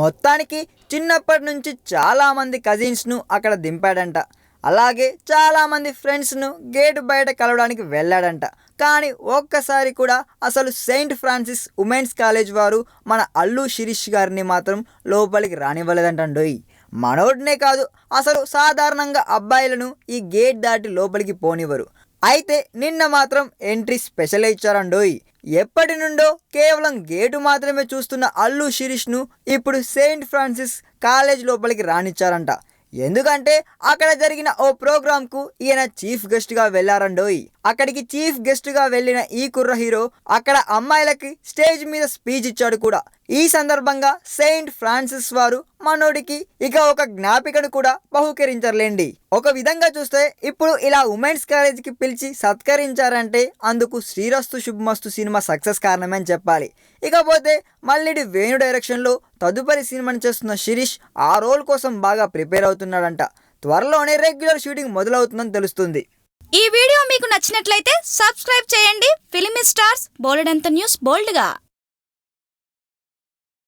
మొత్తానికి చిన్నప్పటి నుంచి చాలామంది కజిన్స్ను అక్కడ దింపాడంట. అలాగే చాలామంది ఫ్రెండ్స్ను గేటు బయట కలవడానికి వెళ్ళాడంట. కానీ ఒక్కసారి కూడా అసలు సెయింట్ ఫ్రాన్సిస్ ఉమెన్స్ కాలేజ్ వారు మన అల్లు శిరీష్ గారిని మాత్రం లోపలికి రానివ్వలేదంటండోయ్. మనోడినే కాదు, అసలు సాధారణంగా అబ్బాయిలను ఈ గేట్ దాటి లోపలికి పోనివ్వరు. అయితే నిన్న మాత్రం ఎంట్రీ స్పెషల్ ఇచ్చారండోయ్. ఎప్పటి నుండో కేవలం గేటు మాత్రమే చూస్తున్న అల్లు శిరీష్ను ఇప్పుడు సెయింట్ ఫ్రాన్సిస్ కాలేజ్ లోపలికి రానిచ్చారంట. ఎందుకంటే అక్కడ జరిగిన ఓ ప్రోగ్రాంకు ఈయన చీఫ్ గెస్ట్గా వెళ్ళారండోయ్. అక్కడికి చీఫ్ గెస్ట్గా వెళ్ళిన ఈ కుర్ర హీరో అక్కడ అమ్మాయిలకి స్టేజ్ మీద స్పీచ్ ఇచ్చాడు కూడా. ఈ సందర్భంగా సెయింట్ ఫ్రాన్సిస్ వారు మనోడికి ఇక ఒక జ్ఞాపికను కూడా బహుకరించారులేండి. ఒక విధంగా చూస్తే ఇప్పుడు ఇలా ఉమెన్స్ కాలేజీకి పిలిచి సత్కరించారంటే అందుకు శ్రీరస్తు శుభమస్తు సినిమా సక్సెస్ కారణమే అని చెప్పాలి. ఇకపోతే మల్లిడి వేణు డైరెక్షన్లో తదుపరి సినిమాని చేస్తున్న శిరీష్ ఆ రోల్ కోసం బాగా ప్రిపేర్ అవుతున్నాడంట. త్వరలోనే రెగ్యులర్ షూటింగ్ మొదలవుతుందని తెలుస్తుంది. ఈ వీడియో మీకు నచ్చినట్లయితే సబ్స్క్రైబ్ చేయండి. ఫిలిమి స్టార్స్ బోలెడంత న్యూస్ బోల్డ్గా.